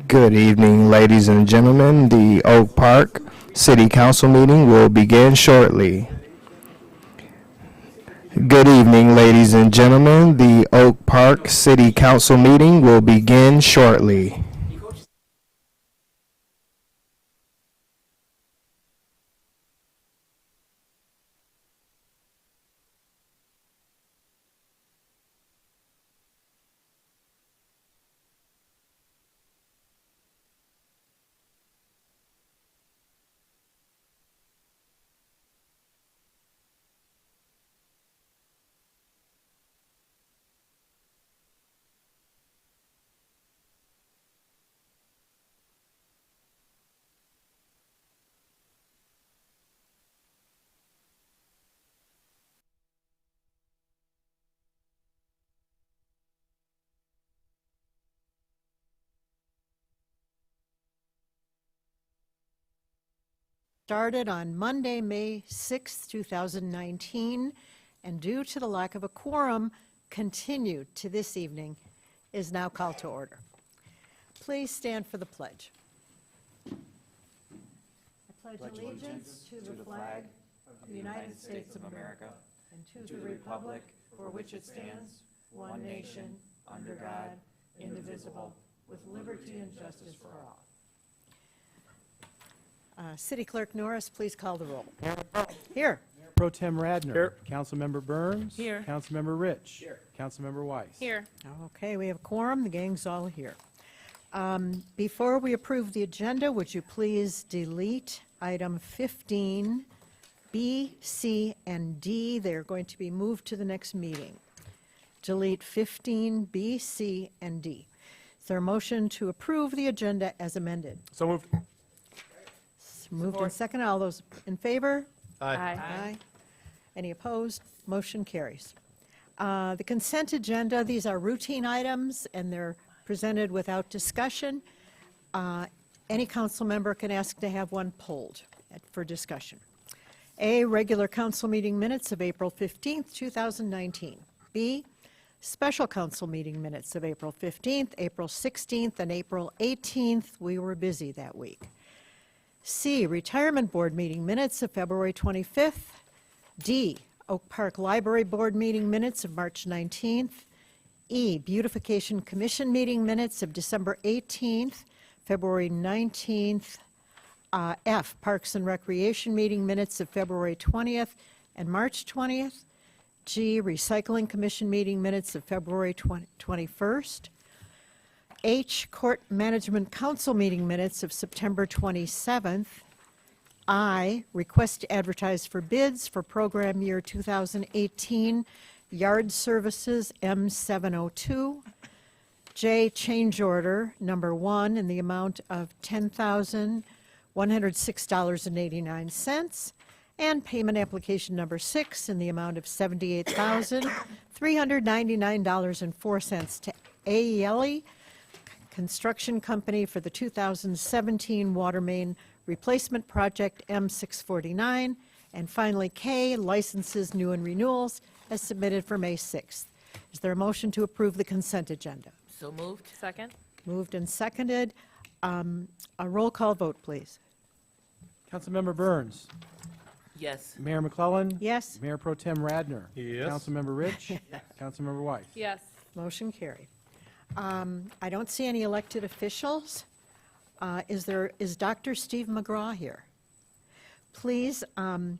Good evening, ladies and gentlemen. The Oak Park City Council meeting will begin shortly. Good evening, ladies and gentlemen. The Oak Park City Council meeting will begin shortly. Started on Monday, May 6, 2019, and due to the lack of a quorum, continued to this evening, is now called to order. Please stand for the pledge. I pledge allegiance to the flag of the United States of America and to the republic for which it stands, one nation, under God, indivisible, with liberty and justice for all. City Clerk Norris, please call the roll. Here. Pro Tem Radner. Here. Councilmember Burns. Here. Councilmember Rich. Here. Councilmember Weiss. Here. Okay, we have a quorum. The gang's all here. Before we approve the agenda, would you please delete item 15, B, C, and D? They're going to be moved to the next meeting. Delete 15, B, C, and D. Is there a motion to approve the agenda as amended? So moved. Moved and second. All those in favor? Aye. Aye. Any opposed? Motion carries. The consent agenda, these are routine items, and they're presented without discussion. Any council member can ask to have one pulled for discussion. A, regular council meeting minutes of April 15th, 2019. B, special council meeting minutes of April 15th, April 16th, and April 18th. We were busy that week. C, retirement board meeting minutes of February 25th. D, Oak Park Library Board meeting minutes of March 19th. E, beautification commission meeting minutes of December 18th, February 19th. F, Parks and Recreation meeting minutes of February 20th and March 20th. G, recycling commission meeting minutes of February 21st. H, Court Management Council meeting minutes of September 27th. I, request to advertise for bids for program year 2018 yard services M702. J, change order number 1 in the amount of $10,106.89. And payment application number 6 in the amount of $78,399.04 to AELE Construction Company for the 2017 water main replacement project M649. And finally, K, licenses, new and renewals, as submitted for May 6th. Is there a motion to approve the consent agenda? So moved. Second. Moved and seconded. A roll call vote, please. Councilmember Burns. Yes. Mayor McClellan. Yes, Mayor Pro Tem Radner. Yes. Councilmember Rich. Councilmember Weiss. Yes. motion carried. I don't see any elected officials. Is Dr. Steve McGraw here? Please come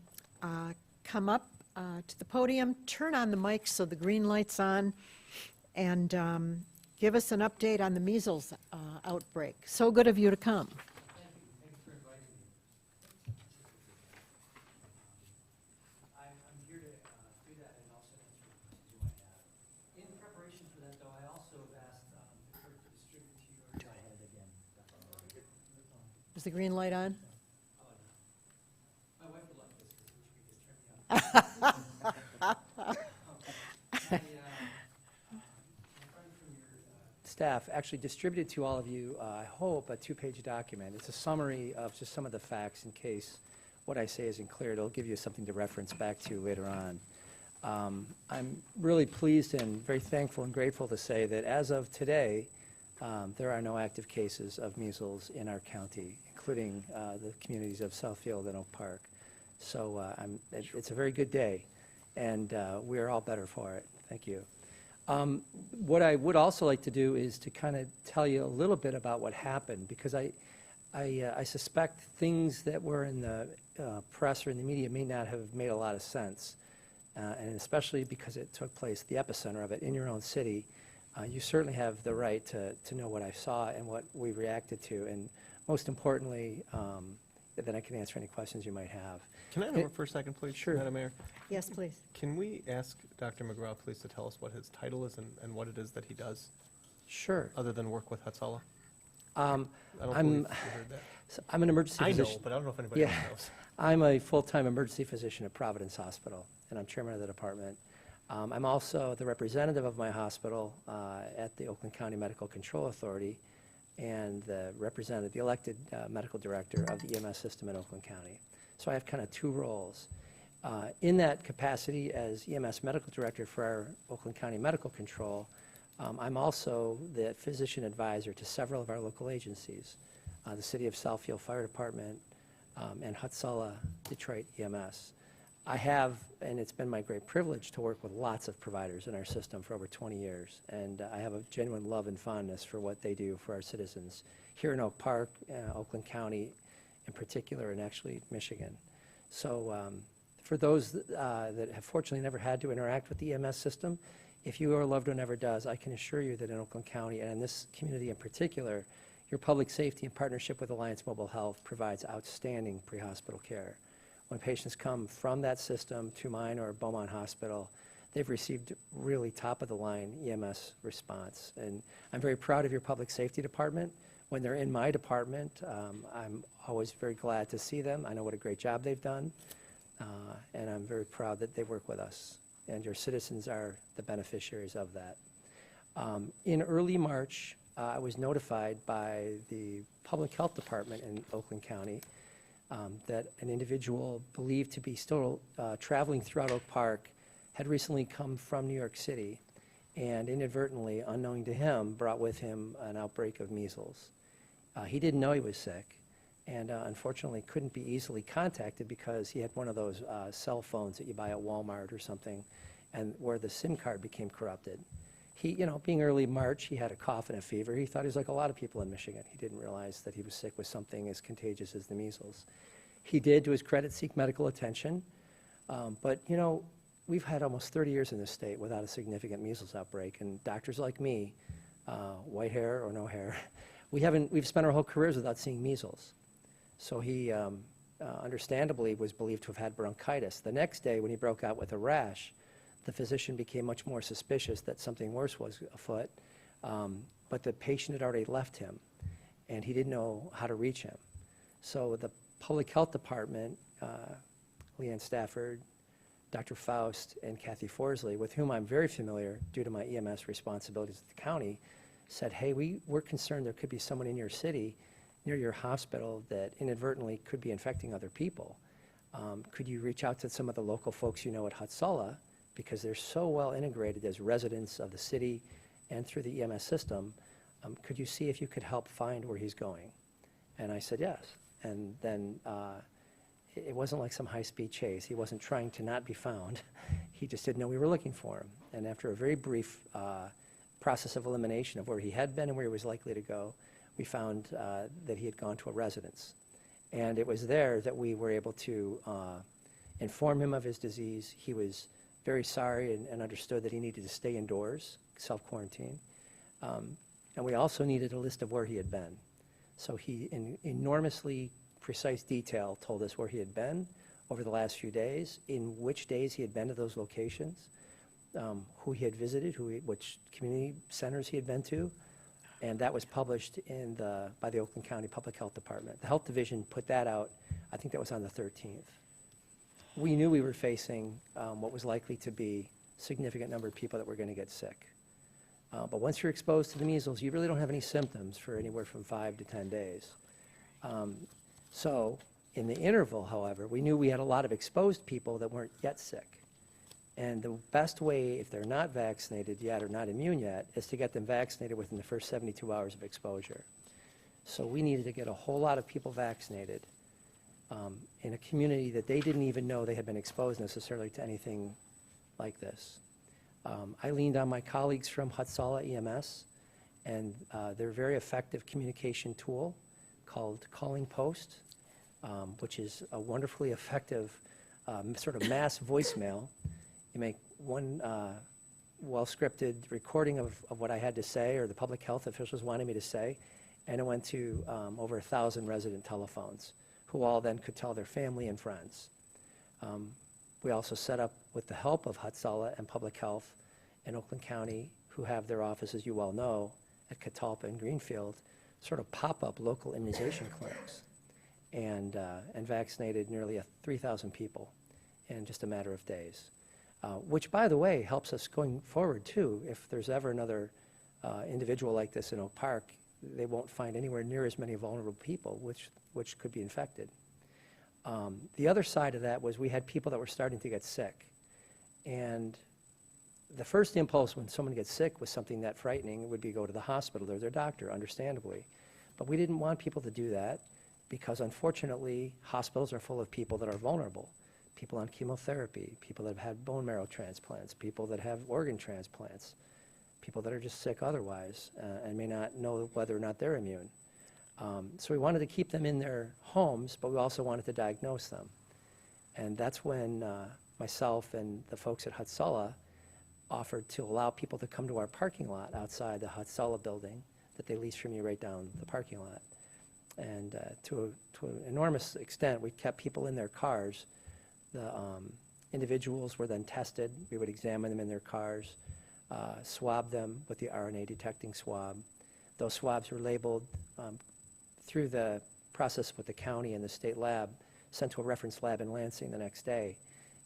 up to the podium, turn on the mic so the green light's on, and give us an update on the measles outbreak. So good of you to come. Thanks for inviting me. I'm here to do that and also answer any questions you might have. In preparation for that, though, I also have asked the clerk to distribute to you. Go ahead again. Is the green light on? My wife would like this because each week has turned me on. Staff actually distributed to all of you, I hope, a two-page document. It's a summary of just some of the facts in case what I say isn't clear. It'll give you something to reference back to later on. I'm really pleased and very thankful and grateful to say that as of today, there are no active cases of measles in our county, including the communities of Southfield and Oak Park. So it's a very good day, and we are all better for it. Thank you. What I would also like to do is to kind of tell you a little bit about what happened, because I suspect things that were in the press or in the media may not have made a lot of sense, and especially because it took place, the epicenter of it, in your own city. You certainly have the right to know what I saw and what we reacted to, and most importantly, then I can answer any questions you might have. Can I interrupt for a second, please? Sure. Madam Mayor, Yes, please. can we ask Dr. McGraw, please, to tell us what his title is and what it is that he does, Sure. other than work with Hatzalah? Um, I don't I'm- believe we heard that. so I'm an emergency I know, physician. but I don't know if anybody else Yeah. knows. I'm a full-time emergency physician at Providence Hospital, and I'm chairman of the department. I'm also the representative of my hospital at the Oakland County Medical Control Authority, and the elected medical director of the EMS system in Oakland County. So I have kind of two roles. In that capacity as EMS medical director for our Oakland County Medical Control, I'm also the physician advisor to several of our local agencies, the City of Southfield Fire Department, and Hatzalah Detroit EMS. I have, and it's been my great privilege to work with lots of providers in our system for over 20 years, and I have a genuine love and fondness for what they do for our citizens here in Oak Park, Oakland County in particular, and actually Michigan. So for those that have fortunately never had to interact with the EMS system, if you or a loved one ever does, I can assure you that in Oakland County, and in this community in particular, your public safety in partnership with Alliance Mobile Health provides outstanding pre-hospital care. When patients come from that system to mine or Beaumont Hospital, they've received really top-of-the-line EMS response. And I'm very proud of your public safety department. When they're in my department, I'm always very glad to see them. I know what a great job they've done, and I'm very proud that they work with us. And your citizens are the beneficiaries of that. In early March, I was notified by the Public Health Department in Oakland County that an individual believed to be still traveling throughout Oak Park had recently come from New York City and inadvertently, unknowing to him, brought with him an outbreak of measles. He didn't know he was sick, and unfortunately couldn't be easily contacted because he had one of those cell phones that you buy at Walmart or something, and where the SIM card became corrupted. He, being early March, he had a cough and a fever. He thought he was like a lot of people in Michigan. He didn't realize that he was sick with something as contagious as the measles. He did, to his credit, seek medical attention. But, we've had almost 30 years in this state without a significant measles outbreak. And doctors like me, white hair or no hair, we've spent our whole careers without seeing measles. So he understandably was believed to have had bronchitis. The next day, when he broke out with a rash, the physician became much more suspicious that something worse was afoot, but the patient had already left him, and he didn't know how to reach him. So the Public Health Department, Leanne Stafford, Dr. Faust, and Kathy Forsley, with whom I'm very familiar due to my EMS responsibilities at the county, said, hey, we're concerned there could be someone in your city, near your hospital, that inadvertently could be infecting other people. Could you reach out to some of the local folks you know at Hatzalah, because they're so well integrated as residents of the city and through the EMS system, could you see if you could help find where he's going? And I said yes. And then it wasn't like some high-speed chase. He wasn't trying to not be found. He just didn't know we were looking for him. And after a very brief process of elimination of where he had been and where he was likely to go, we found that he had gone to a residence. And it was there that we were able to inform him of his disease. He was very sorry and understood that he needed to stay indoors, self-quarantine. And we also needed a list of where he had been. So he, in enormously precise detail, told us where he had been over the last few days, in which days he had been to those locations, who he had visited, which community centers he had been to, and that was published by the Oakland County Public Health Department. The Health Division put that out, I think that was on the 13th. We knew we were facing what was likely to be a significant number of people that were going to get sick. But once you're exposed to the measles, you really don't have any symptoms for anywhere from 5 to 10 days. So in the interval, however, we knew we had a lot of exposed people that weren't yet sick. And the best way, if they're not vaccinated yet or not immune yet, is to get them vaccinated within the first 72 hours of exposure. So we needed to get a whole lot of people vaccinated in a community that they didn't even know they had been exposed necessarily to anything like this. I leaned on my colleagues from Hatsala EMS and their very effective communication tool called Calling Post, which is a wonderfully effective sort of mass voicemail. You make one well-scripted recording of what I had to say or the public health officials wanted me to say, and it went to over 1,000 resident telephones, who all then could tell their family and friends. We also set up, with the help of Hatsala and Public Health in Oakland County, who have their offices, you all know, at Catalpa and Greenfield, sort of pop-up local immunization clinics, and vaccinated nearly 3,000 people in just a matter of days. Which, by the way, helps us going forward, too. If there's ever another individual like this in Oak Park, they won't find anywhere near as many vulnerable people, which could be infected. The other side of that was we had people that were starting to get sick. And the first impulse when someone gets sick with something that frightening would be go to the hospital or their doctor, understandably. But we didn't want people to do that because, unfortunately, hospitals are full of people that are vulnerable. People on chemotherapy, people that have had bone marrow transplants, people that have organ transplants, people that are just sick otherwise and may not know whether or not they're immune. So we wanted to keep them in their homes, but we also wanted to diagnose them. And that's when myself and the folks at Hatsala offered to allow people to come to our parking lot outside the Hatsala building that they leased from you right down the parking lot. And to an enormous extent, we kept people in their cars. The individuals were then tested. We would examine them in their cars, swab them with the RNA detecting swab. Those swabs were labeled through the process with the county and the state lab, sent to a reference lab in Lansing the next day.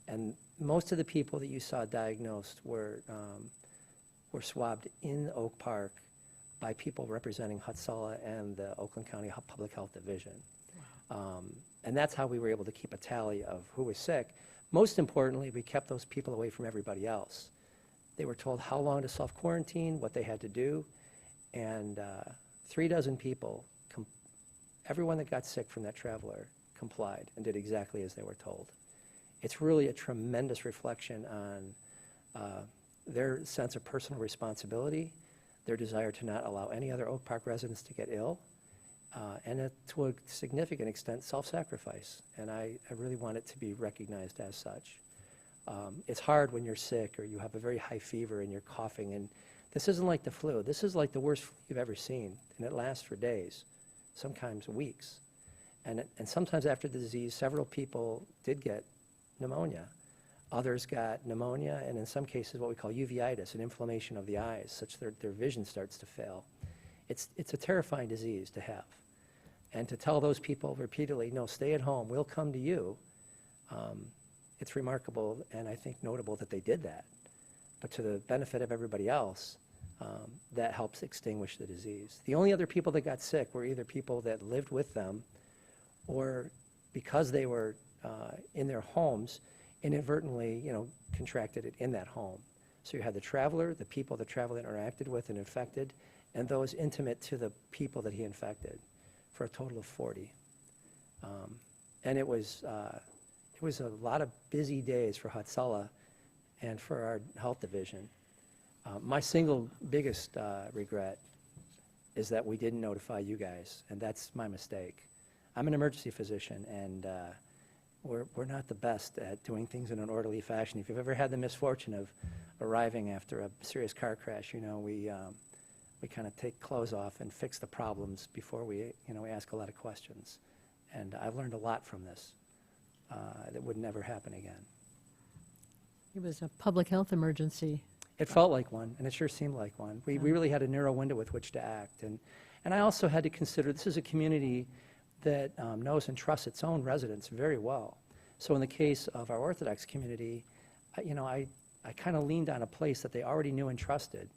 And most of the people that you saw diagnosed were swabbed in Oak Park by people representing Hatsala and the Oakland County Public Health Division. And that's how we were able to keep a tally of who was sick. Most importantly, we kept those people away from everybody else. They were told how long to self-quarantine, what they had to do, and 36 people, everyone that got sick from that traveler complied and did exactly as they were told. It's really a tremendous reflection on their sense of personal responsibility, their desire to not allow any other Oak Park residents to get ill, and to a significant extent, self-sacrifice. And I really want it to be recognized as such. It's hard when you're sick or you have a very high fever and you're coughing, and this isn't like the flu. This is like the worst flu you've ever seen, and it lasts for days, sometimes weeks. And sometimes after the disease, several people did get pneumonia. Others got pneumonia, and in some cases what we call uveitis, an inflammation of the eyes, such that their vision starts to fail. It's a terrifying disease to have. And to tell those people repeatedly, no, stay at home, we'll come to you, it's remarkable and I think notable that they did that. But to the benefit of everybody else, that helps extinguish the disease. The only other people that got sick were either people that lived with them or because they were in their homes, inadvertently, contracted it in that home. So you had the traveler, the people the traveler interacted with and infected, and those intimate to the people that he infected, for a total of 40. And it was a lot of busy days for Hatsala and for our health division. My single biggest regret is that we didn't notify you guys, and that's my mistake. I'm an emergency physician, and we're not the best at doing things in an orderly fashion. If you've ever had the misfortune of arriving after a serious car crash, we kind of take clothes off and fix the problems before we ask a lot of questions. And I've learned a lot from this that would never happen again. It was a public health emergency. It felt like one, and it sure seemed like one. We really had a narrow window with which to act. And I also had to consider this is a community that knows and trusts its own residents very well. So in the case of our Orthodox community, I kind of leaned on a place that they already knew and trusted.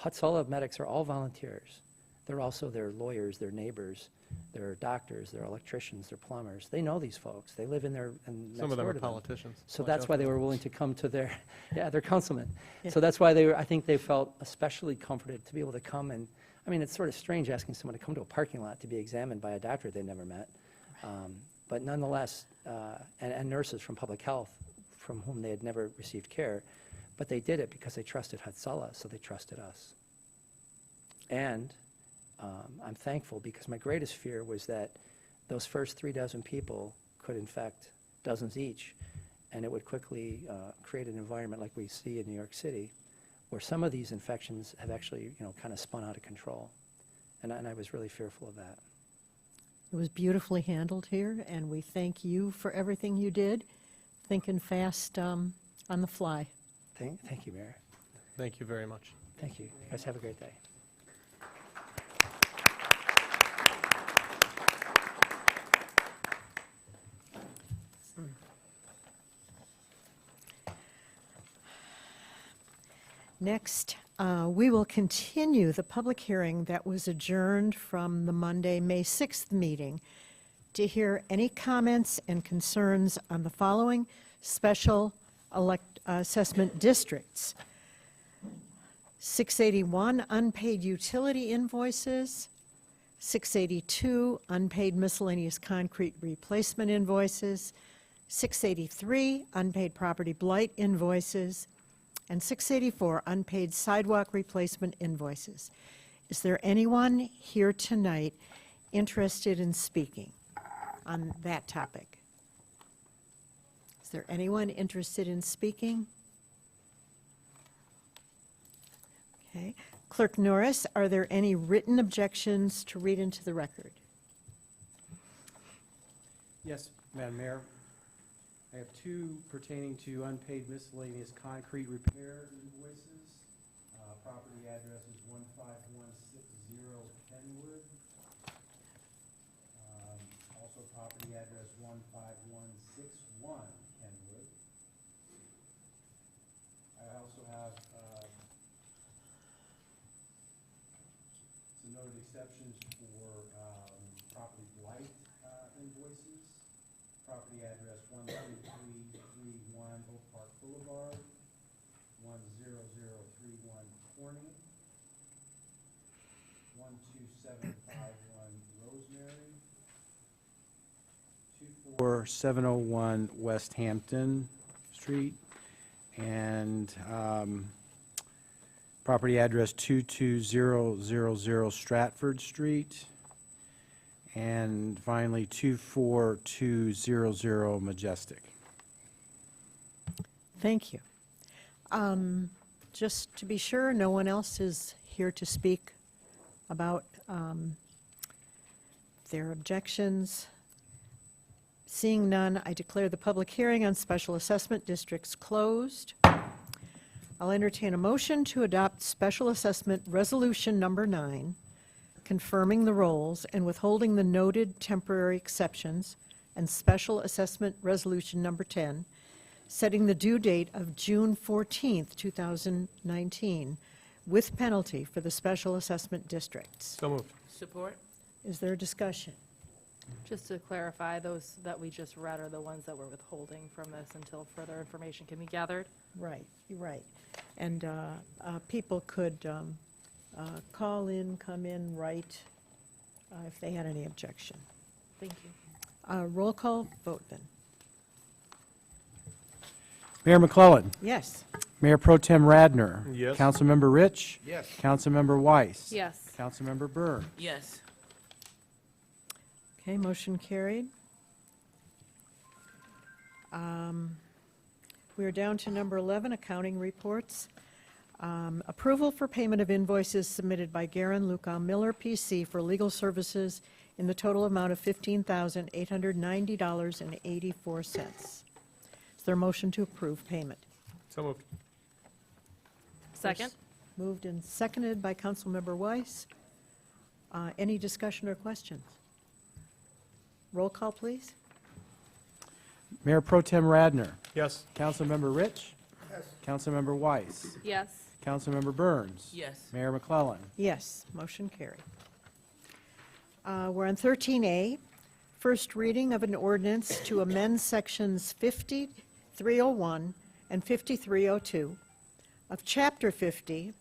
Hatsala medics are all volunteers. they're also their lawyers, their neighbors, their doctors, their electricians, their plumbers. They know these folks. They live in their, and Some next of them door are to them. politicians. So Watch that's out why for they were those. willing to come to their, yeah, their councilmen. Yeah. So that's why they were, I think they felt especially comforted to be able to come and, I mean, it's sort of strange asking someone to come to a parking lot to be examined by a doctor they've never met. But nonetheless, and nurses from public health from whom they had never received care, but they did it because they trusted Hatzalah, so they trusted us. And I'm thankful because my greatest fear was that those first 3 dozen people could infect dozens each, and it would quickly create an environment like we see in New York City, where some of these infections have actually, kind of spun out of control. And I was really fearful of that. It was beautifully handled here, and we thank you for everything you did, thinking fast on the fly. Thank you, Mayor. Thank you very much. Thank you. You guys have a great day. Next, we will continue the public hearing that was adjourned from the Monday, May 6th meeting to hear any comments and concerns on the following special assessment districts. 681 unpaid utility invoices, 682 unpaid miscellaneous concrete replacement invoices, 683 unpaid property blight invoices, and 684 unpaid sidewalk replacement invoices. Is there anyone here tonight interested in speaking on that topic? Is there anyone interested in speaking? Okay. Clerk Norris, are there any written objections to read into the record? Yes, Madam Mayor. I have 2 pertaining to unpaid miscellaneous concrete repair invoices. Property address is 15160 Kenwood. Also property address 15161 Kenwood. I also have some noted exceptions for property blight invoices. Property address 12331 Oak Park Boulevard, 10031 Corning, 12751 Rosemary, 24701 West Hampton Street, and property address 22000 Stratford Street, and finally 24200 Majestic. Thank you. Just to be sure, no one else is here to speak about their objections. Seeing none, I declare the public hearing on special assessment districts closed. I'll entertain a motion to adopt Special Assessment Resolution Number 9, confirming the roles and withholding the noted temporary exceptions, and Special Assessment Resolution Number 10, setting the due date of June 14th, 2019, with penalty for the special assessment districts. So moved. Support? Is there a discussion? Just to clarify, those that we just read are the ones that we're withholding from this until further information can be gathered? Right, you're right. And people could call in, come in, write, if they had any objection. Thank you. Roll call vote then. Mayor McClellan. Yes. Mayor Pro Tem Radner. Yes. Councilmember Rich. Yes. Councilmember Weiss. Yes. Councilmember Byrne. Yes. Okay, motion carried. We are down to number 11, accounting reports. Approval for payment of invoices submitted by Garen Luca Miller, P.C. for legal services in the total amount of $15,890.84. Is there a motion to approve payment? So moved. Second? Moved and seconded by Councilmember Weiss. Any discussion or questions? Roll call, please. Mayor Pro Tem Radner. Yes. Councilmember Rich. Yes. Councilmember Weiss. Yes. Councilmember Burns. Yes. Mayor McClellan. Yes, motion carried. We're on 13A, first reading of an ordinance to amend sections 5301 and 5302 of Chapter 50,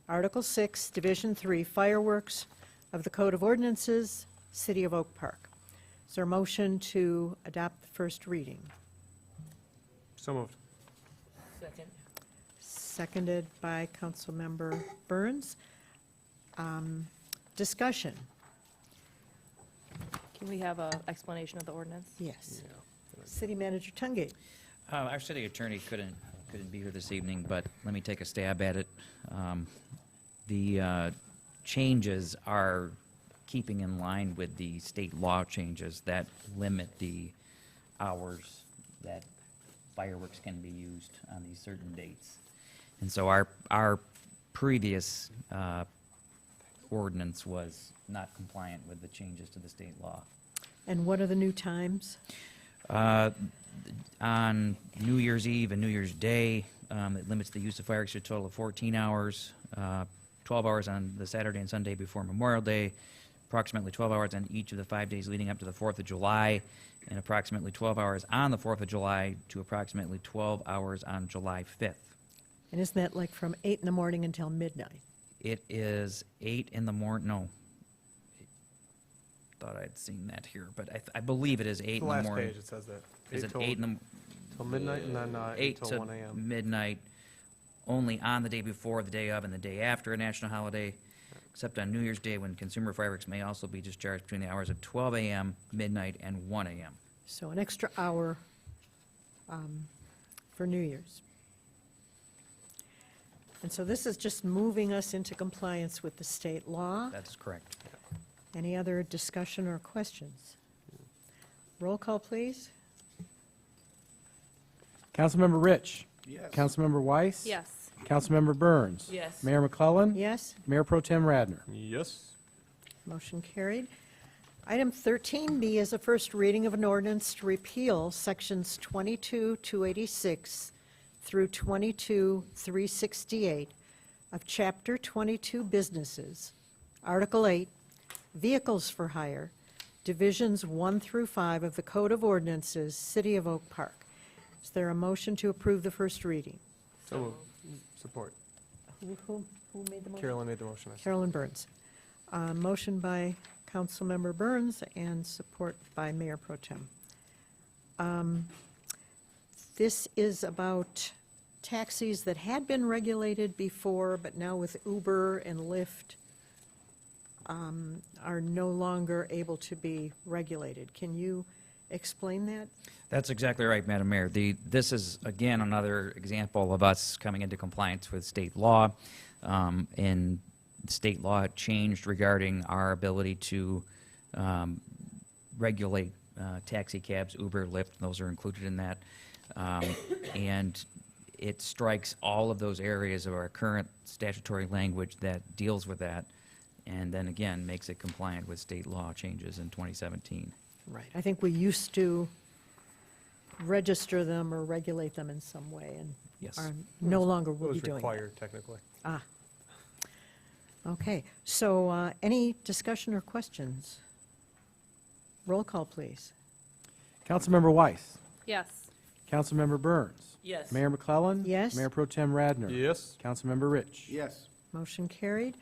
Article 6, Division 3, Fireworks of the Code of Ordinances, City of Oak Park. Is there a motion to adopt the first reading? So moved. Second. Seconded by Councilmember Burns. Discussion? Can we have an explanation of the ordinance? Yes. City Manager Tungate. Our city attorney couldn't be here this evening, but let me take a stab at it. The changes are keeping in line with the state law changes that limit the hours that fireworks can be used on these certain dates. And so our previous ordinance was not compliant with the changes to the state law. And what are the new times? On New Year's Eve and New Year's Day, it limits the use of fireworks to a total of 14 hours, 12 hours on the Saturday and Sunday before Memorial Day, approximately 12 hours on each of the 5 days leading up to the 4th of July, and approximately 12 hours on the 4th of July to approximately 12 hours on July 5th. And isn't that like from 8 in the morning until midnight? It is 8 in the morning, no. Thought I'd seen that here, but I believe it is 8 The in the last morning. page, it says that. Is it till- 8 in the, Till midnight and then 8 8 till to 1 a.m. midnight, only on the day before, the day of, and the day after a national holiday, except on New Year's Day when consumer fireworks may also be discharged between the hours of 12 a.m., midnight, and 1 a.m. So an extra hour for New Year's. And so this is just moving us into compliance with the state law. That is correct. Any other discussion or questions? Roll call, please. Councilmember Rich. Yes. Councilmember Weiss. Yes. Councilmember Burns. Yes. Mayor McClellan. Yes, Mayor Pro Tem Radner. Yes. motion carried. Item 13B is a first reading of an ordinance to repeal sections 22-286 through 22-368 of Chapter 22 Businesses, Article 8, Vehicles for Hire, Divisions 1 through 5 of the Code of Ordinances, City of Oak Park. Is there a motion to approve the first reading? So moved. Support. Who made the motion? Carolyn made the motion. I second. Carolyn Burns. Motion by Councilmember Burns and support by Mayor Pro Tem. This is about taxis that had been regulated before, but now with Uber and Lyft are no longer able to be regulated. Can you explain that? That's exactly right, Madam Mayor. This is, again, another example of us coming into compliance with state law. And state law changed regarding our ability to regulate taxi cabs, Uber, Lyft, those are included in that. And it strikes all of those areas of our current statutory language that deals with that, and then again, makes it compliant with state law changes in 2017. Right. I think we used to register them or regulate them in some way, and Yes. are no longer It will be was doing that. required, technically. Ah. Okay, so any discussion or questions? Roll call, please. Councilmember Weiss. Yes. Councilmember Burns. Yes. Mayor McClellan. Yes. Mayor Pro Tem Radner. Yes. Councilmember Rich. Yes. Motion carried.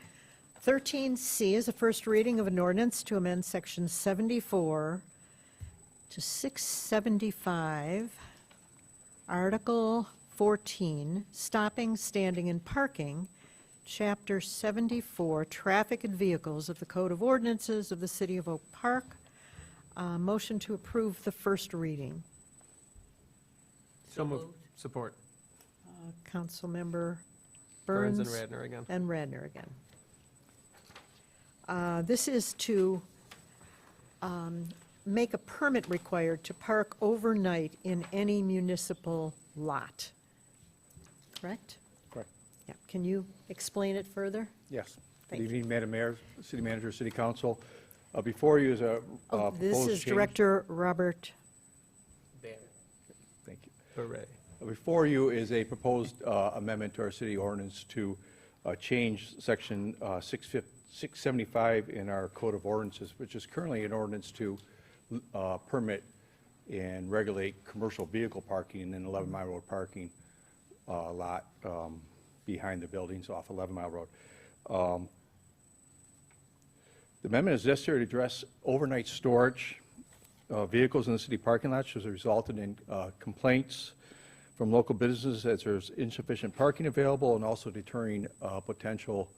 13C is a first reading of an ordinance to amend Section 74 to 675, Article 14, Stopping, Standing, and Parking, Chapter 74, Traffic and Vehicles of the Code of Ordinances of the City of Oak Park. Motion to approve the first reading. So moved. Support. Councilmember Burns Burns. and Radner again. And Radner again. This is to make a permit required to park overnight in any municipal lot. Correct? Correct. Yeah. Can you explain it further? Yes. Thank Good evening, Madam Mayor, City Manager, City Council. Before you is a Oh, proposed this is change. Director Robert. Thank you. Hooray. Before you is a proposed amendment to our city ordinance to change Section 675 in our Code of Ordinances, which is currently an ordinance to permit and regulate commercial vehicle parking in an 11 Mile Road parking lot behind the buildings off 11 Mile Road. The amendment is necessary to address overnight storage of vehicles in the city parking lots, which has resulted in complaints from local businesses as there's insufficient parking available, and also deterring potential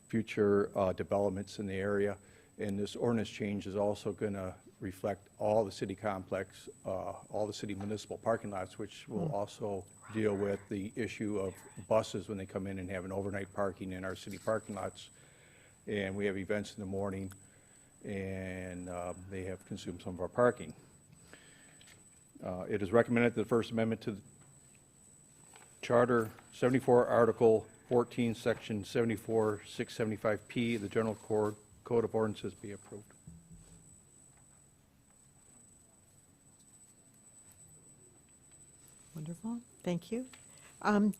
future developments in the area. And this ordinance change is also going to reflect all the city complex, all the city municipal parking lots, which will also deal with the issue of buses when they come in and have an overnight parking in our city parking lots. And we have events in the morning, and they have consumed some of our parking. It is recommended that the First Amendment to the Charter 74, Article 14, Section 74, 675P, the General Code of Ordinances be approved. Wonderful, thank you. Kind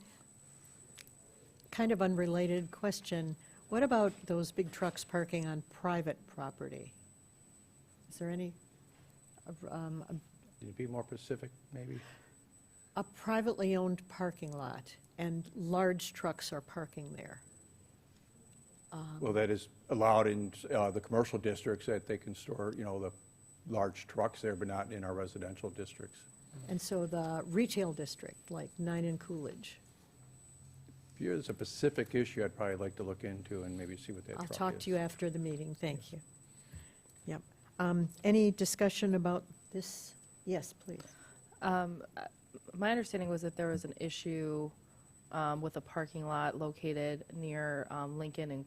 of unrelated question. What about those big trucks parking on private property? Is there any, Can you be more specific, maybe? a privately owned parking lot and large trucks are parking there? Well, that is allowed in the commercial districts, that they can store, the large trucks there, but not in our residential districts. And so the retail district, like 9 and Coolidge? If there's a specific issue, I'd probably like to look into and maybe see what that truck I'll is. talk to you after the meeting, thank you. Yep. Any discussion about this? Yes, please. My understanding was that there was an issue with a parking lot located near Lincoln and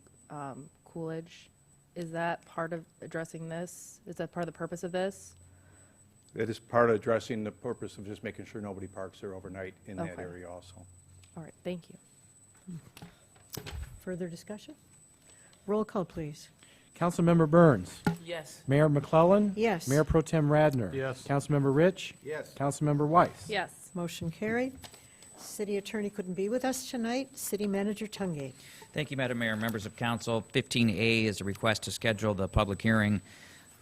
Coolidge. Is that part of addressing this? Is that part of the purpose of this? It is part of addressing the purpose of just making sure nobody parks there overnight in that Okay. area also. All right, thank you. Further discussion? Roll call, please. Councilmember Burns. Yes. Mayor McClellan. Yes. Mayor Pro Tem Radner. Yes. Councilmember Rich. Yes. Councilmember Weiss. Yes. Motion carried. City Attorney couldn't be with us tonight. City Manager Tungate. Thank you, Madam Mayor, members of council. 15A is a request to schedule the public hearing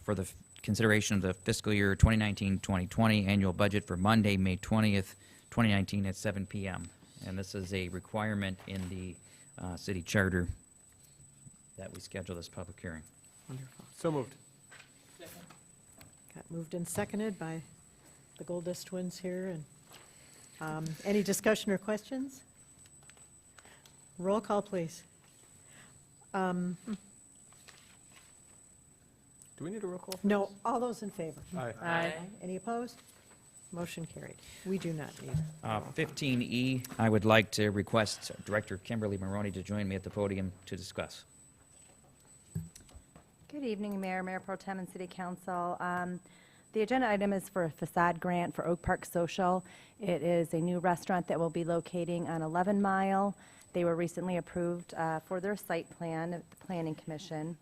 for the consideration of the fiscal year 2019-2020 annual budget for Monday, May 20th, 2019 at 7 p.m. And this is a requirement in the city charter that we schedule this public hearing. So moved. Got moved and seconded by the Goldust twins here. And any discussion or questions? Roll call, please. Do we need a roll call? No, all those in favor? Aye. Aye. Any opposed? Motion carried. We do not need. 15E, I would like to request Director Kimberly Maroney to join me at the podium to discuss. Good evening, Mayor, Mayor Pro Tem, and City Council. The agenda item is for a facade grant for Oak Park Social. It is a new restaurant that will be locating on 11 Mile. They were recently approved for their site plan at the Planning Commission.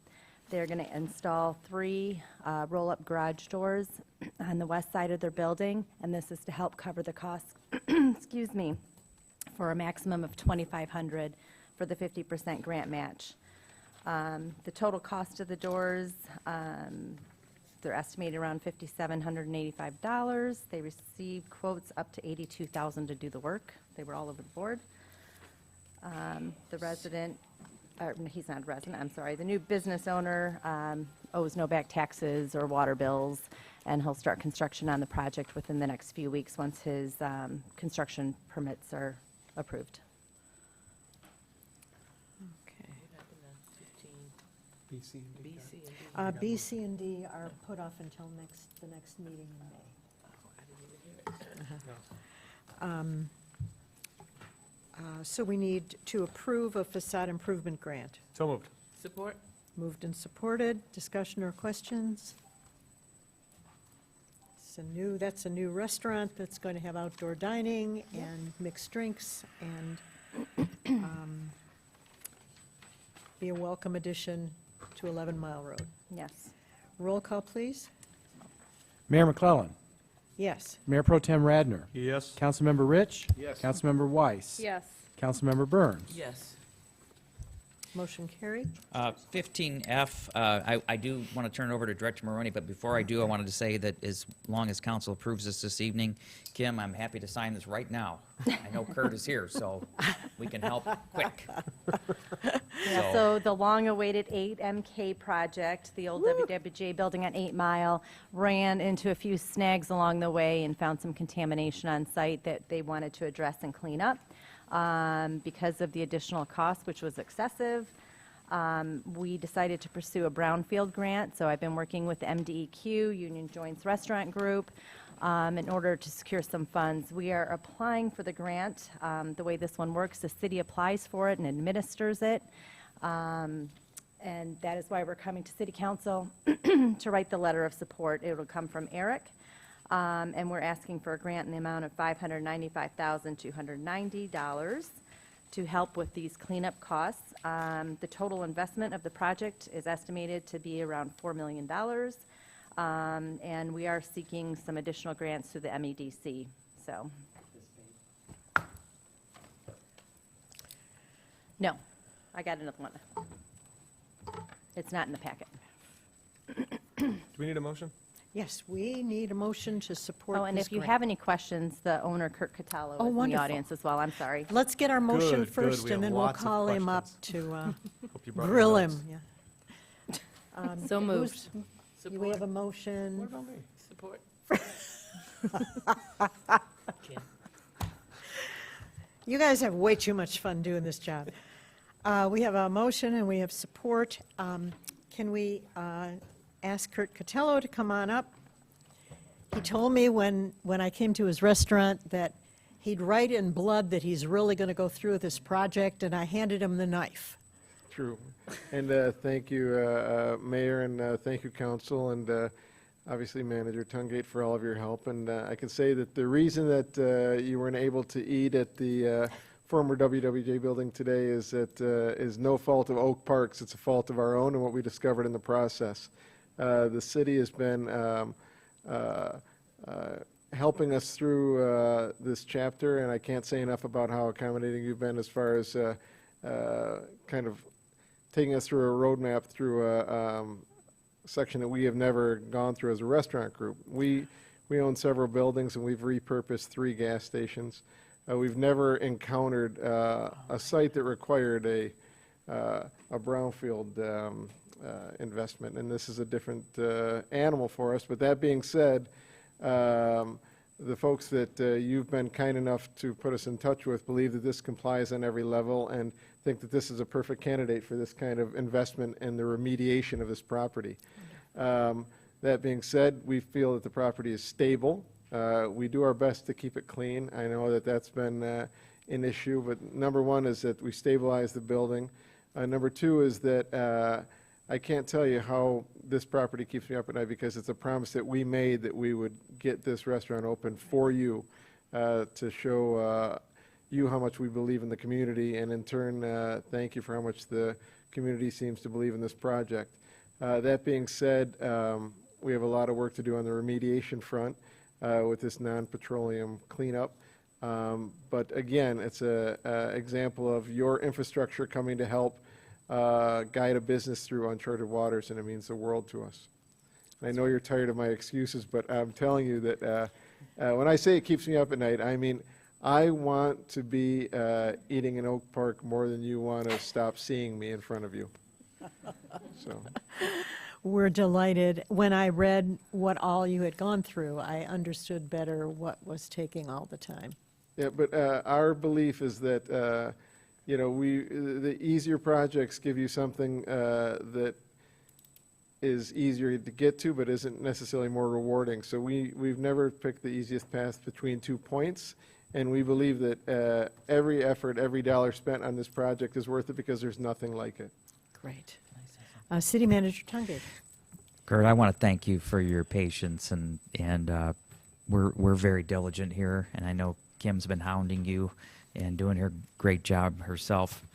They're going to install 3 roll-up garage doors on the west side of their building, and this is to help cover the cost, excuse me, for a maximum of $2,500 for the 50% grant match. The total cost of the doors, they're estimated around $5,785. They received quotes up to $82,000 to do the work. They were all over the board. The resident, he's not a resident, I'm sorry, the new business owner owes no back taxes or water bills, and he'll start construction on the project within the next few weeks once his construction permits are approved. Okay. B, C, and D. B, C, and D are put off until the next meeting in May. So we need to approve a facade improvement grant. So moved. Support? Moved and supported. Discussion or questions? That's a new restaurant that's going to have outdoor dining and mixed drinks and be a welcome addition to 11 Mile Road. Yes. Roll call, please. Mayor McClellan. Yes. Mayor Pro Tem Radner. Yes. Councilmember Rich. Yes. Councilmember Weiss. Yes. Councilmember Burns. Yes. motion carried. 15F, I do want to turn it over to Director Maroney, but before I do, I wanted to say that as long as council approves this evening, Kim, I'm happy to sign this right now. I know Kurt is here, so we can help quick. Yeah, so the long-awaited 8MK project, the old WWJ building on 8 Mile, ran into a few snags along the way and found some contamination on site that they wanted to address and clean up. Because of the additional cost, which was excessive, we decided to pursue a brownfield grant. So I've been working with the MDEQ, Union Joints Restaurant Group, in order to secure some funds. We are applying for the grant. The way this one works, the city applies for it and administers it. And that is why we're coming to City Council to write the letter of support. It will come from Eric. And we're asking for a grant in the amount of $595,290 to help with these cleanup costs. The total investment of the project is estimated to be around $4 million. And we are seeking some additional grants through the MEDC, so. No, I got another one. It's not in the packet. Do we need a motion? Yes, we need a motion to support Oh, and this if you grant. have any questions, the owner, Kurt Catallo, Oh, is in the wonderful. audience as well. I'm sorry. Let's get our motion Good, good. first, We and have then we'll lots of call him up questions. to Hope you brought your grill him. notes. Yeah. So who's- moved. Do we have a motion? What about me? Support. You guys have way too much fun doing this job. We have a motion and we have support. Can we ask Kurt Catello to come on up? He told me when I came to his restaurant that he'd write in blood that he's really going to go through with this project, and I handed him the knife. True. And thank you, Mayor, and thank you, Council, and obviously Manager Tungate for all of your help. And I can say that the reason that you weren't able to eat at the former WWJ building today is that is no fault of Oak Parks. It's a fault of our own and what we discovered in the process. The city has been helping us through this chapter, and I can't say enough about how accommodating you've been as far as kind of taking us through a roadmap through a section that we have never gone through as a restaurant group. We own several buildings, and we've repurposed 3 gas stations. We've never encountered a site that required a brownfield investment, and this is a different animal for us. But that being said, the folks that you've been kind enough to put us in touch with believe that this complies on every level and think that this is a perfect candidate for this kind of investment and the remediation of this property. That being said, we feel that the property is stable. We do our best to keep it clean. I know that that's been an issue, but number one is that we stabilize the building. Number two is that I can't tell you how this property keeps me up at night, because it's a promise that we made that we would get this restaurant open for you, to show you how much we believe in the community, and in turn, thank you for how much the community seems to believe in this project. That being said, we have a lot of work to do on the remediation front with this non-petroleum cleanup. But again, it's an example of your infrastructure coming to help guide a business through uncharted waters, and it means the world to us. And I know you're tired of my excuses, but I'm telling you that when I say it keeps me up at night, I mean I want to be eating in Oak Park more than you want to stop seeing me in front of you. So. We're delighted. When I read what all you had gone through, I understood better what was taking all the time. Yeah, but our belief is that you know, the easier projects give you something that is easier to get to, but isn't necessarily more rewarding. So we've never picked the easiest path between 2 points, and we believe that every effort, every dollar spent on this project is worth it, because there's nothing like it. Great. City Manager Tungate. Kurt, I want to thank you for your patience, and we're very diligent here, and I know Kim's been hounding you and doing her great job herself,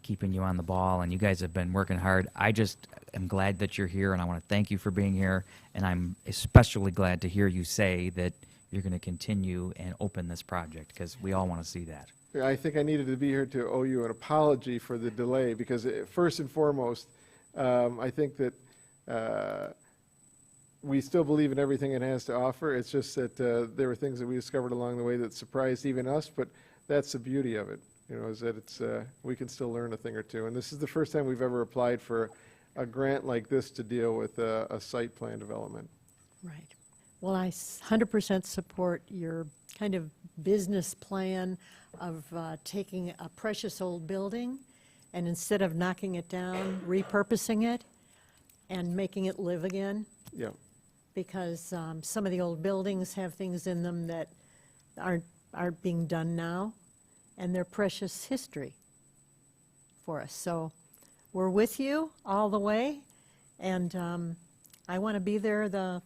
keeping you on the ball, and you guys have been working hard. I just am glad that you're here, and I want to thank you for being here, and I'm especially glad to hear you say that you're going to continue and open this project, because we all want to see that. I think I needed to be here to owe you an apology for the delay, because first and foremost, I think that we still believe in everything it has to offer. It's just that there were things that we discovered along the way that surprised even us, but that's the beauty of it, is that it's, we can still learn a thing or two. And this is the first time we've ever applied for a grant like this to deal with a site plan development. Right. Well, I 100% support your kind of business plan of taking a precious old building and instead of knocking it down, repurposing it and making it live again. Yeah. Because some of the old buildings have things in them that aren't being done now, and they're precious history for us. So we're with you all the way, and I want to be there the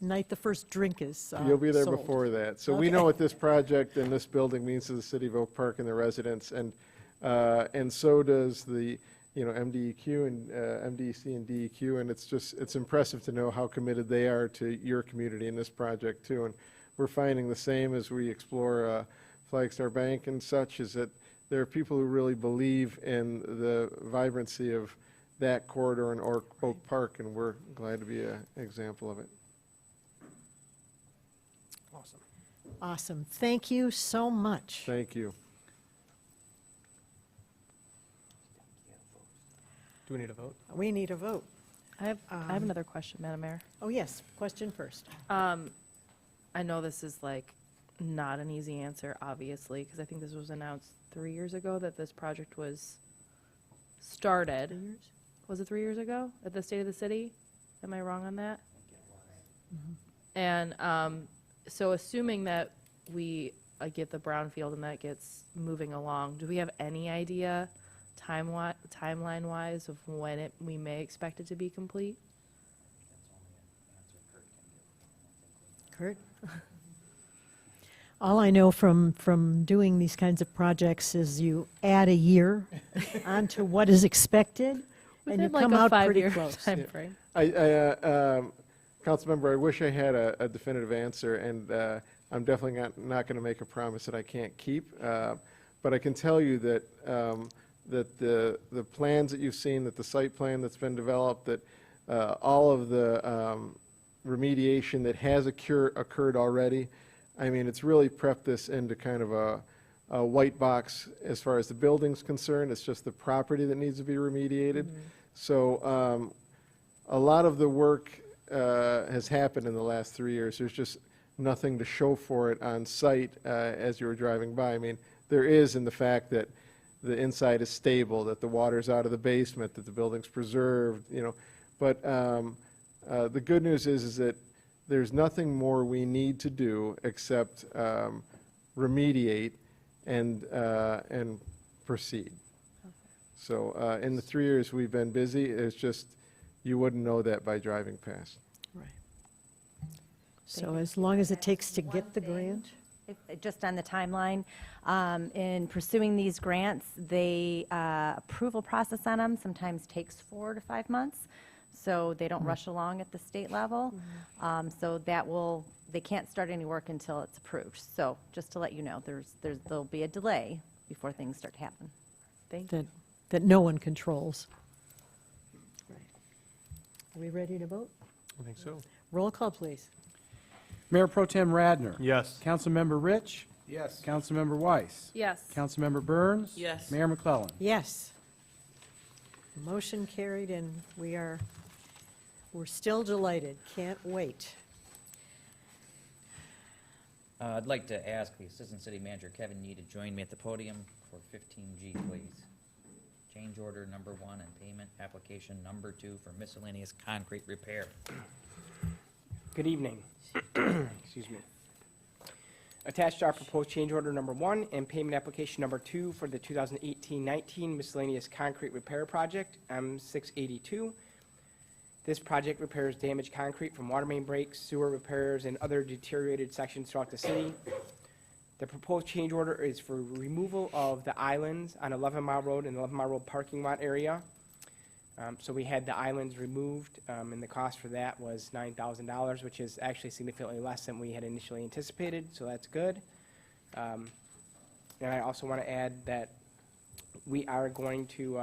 night the first drink is You'll be there sold. before that. So we know what this project and this building means to the city of Oak Park and the residents, and so does the, MDEQ and MDEC and DEQ, and it's impressive to know how committed they are to your community in this project too. And we're finding the same as we explore Flagstar Bank and such, is that there are people who really believe in the vibrancy of that corridor in Oak Park, and we're glad to be an example of it. Awesome. Awesome. Thank you so much. Thank you. Do we need a vote? We need a vote. I have another question, Madam Mayor. Oh, yes, question first. I know this is like not an easy answer, obviously, because I think this was announced 3 years ago that this project was started. 3 years? Was it 3 years ago at the State of the City? Am I wrong on that? And so assuming that we get the brownfield and that gets moving along, do we have any idea timeline-wise of when we may expect it to be complete? Kurt? All I know from doing these kinds of projects is you add a year onto what is expected, and you Within like come a out pretty 5-year close. time frame. Councilmember, I wish I had a definitive answer, and I'm definitely not going to make a promise that I can't keep. But I can tell you that that the plans that you've seen, that the site plan that's been developed, that all of the remediation that has occurred already, I mean, it's really prepped this into kind of a white box as far as the building's concerned. It's just the property that needs to be remediated. So a lot of the work has happened in the last 3 years. There's just nothing to show for it on site as you were driving by. I mean, there is in the fact that the inside is stable, that the water's out of the basement, that the building's preserved, But the good news is that there's nothing more we need to do except remediate and proceed. So in the 3 years we've been busy, it's just, you wouldn't know that by driving past. Right. So as long as it takes to get the grant? Just on the timeline, in pursuing these grants, the approval process on them sometimes takes 4 to 5 months, so they don't rush along at the state level. So they can't start any work until it's approved. So just to let you know, there'll be a delay before things start to happen. Thank you. That no one controls. Are we ready to vote? I think so. Roll call, please. Mayor Pro Tem Radner. Yes. Councilmember Rich. Yes. Councilmember Weiss. Yes. Councilmember Burns. Yes. Mayor McClellan. Yes. Motion carried, and we're still delighted. Can't wait. I'd like to ask the Assistant City Manager, Kevin Yee, to join me at the podium for 15G, please. Change order number 1 and payment application number 2 for miscellaneous concrete repair. Good evening. Excuse me. Attached to our proposed change order number 1 and payment application number 2 for the 2018-19 miscellaneous concrete repair project, M682. This project repairs damaged concrete from water main breaks, sewer repairs, and other deteriorated sections throughout the city. The proposed change order is for removal of the islands on 11 Mile Road and 11 Mile Road parking lot area. So we had the islands removed, and the cost for that was $9,000, which is actually significantly less than we had initially anticipated, so that's good. And I also want to add that we are going to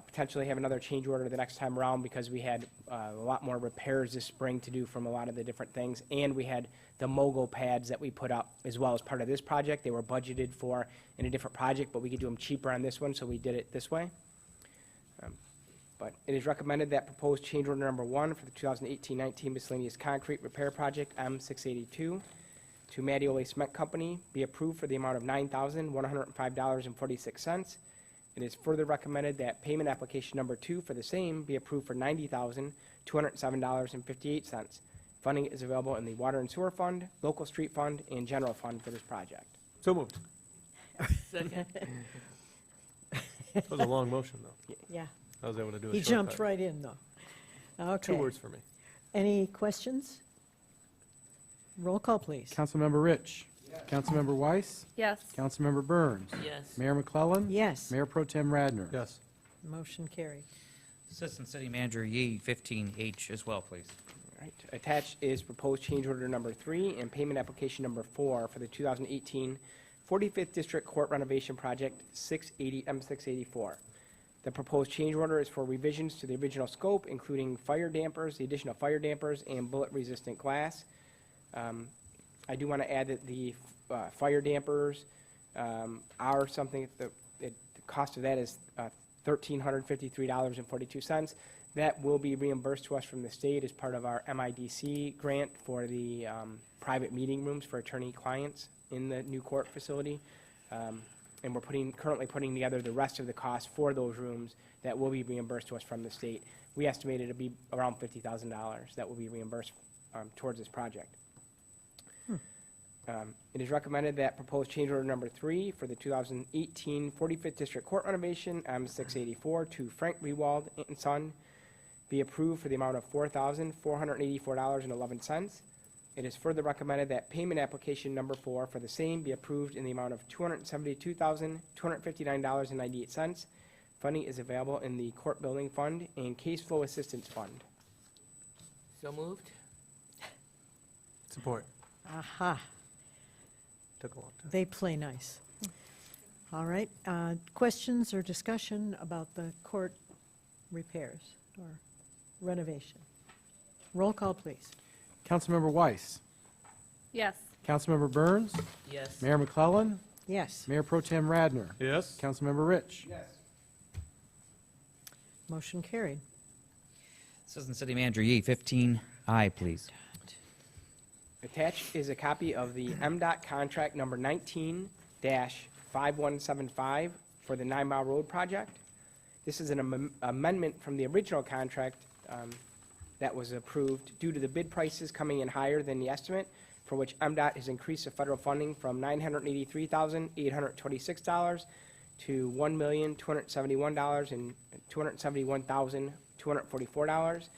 potentially have another change order the next time around because we had a lot more repairs this spring to do from a lot of the different things. And we had the mogul pads that we put up as well as part of this project. They were budgeted for in a different project, but we could do them cheaper on this one, so we did it this way. But it is recommended that proposed change order number 1 for the 2018-19 miscellaneous concrete repair project M682 to Mattioli Cement Company be approved for the amount of $9,105.46. It is further recommended that payment application number 2 for the same be approved for $90,207.58. Funding is available in the Water and Sewer Fund, Local Street Fund, and General Fund for this project. So moved. That was a long motion, though. Yeah, I was able to do a he shortcut. jumped right in, though. Okay. 2 words for me. Any questions? Roll call, please. Councilmember Rich. Councilmember Weiss. Yes. Councilmember Burns. Yes. Mayor McClellan. Yes, Mayor Pro Tem Radner. Yes. motion carried. Assistant City Manager Yi, 15H as well, please. All right. Attached is proposed change order number 3 and payment application number 4 for the 2018 45th District Court renovation project 680 M684. The proposed change order is for revisions to the original scope, including fire dampers, the addition of fire dampers, and bullet-resistant glass. I do want to add that the fire dampers are something, the cost of that is $1,353.42. That will be reimbursed to us from the state as part of our MIDC grant for the private meeting rooms for attorney clients in the new court facility. And we're currently putting together the rest of the costs for those rooms that will be reimbursed to us from the state. We estimate it to be around $50,000 that will be reimbursed towards this project. It is recommended that proposed change order number 3 for the 2018 45th District Court renovation M684 to Frank Rewald and Son be approved for the amount of $4,484.11. It is further recommended that payment application number 4 for the same be approved in the amount of $272,259.98. Funding is available in the Court Building Fund and Case Flow Assistance Fund. So moved? Support. Aha, Took a long time. they play nice. All right, questions or discussion about the court repairs or renovation? Roll call, please. Councilmember Weiss. Yes. Councilmember Burns. Yes. Mayor McClellan. Yes, Mayor Pro Tem Radner. Yes. Councilmember Rich. motion carried. Assistant City Manager Yi, 15I, please. Attached is a copy of the MDOT contract number 19-5175 for the 9 Mile Road project. This is an amendment from the original contract that was approved due to the bid prices coming in higher than the estimate, for which MDOT has increased the federal funding from $983,826 to $1,271,244.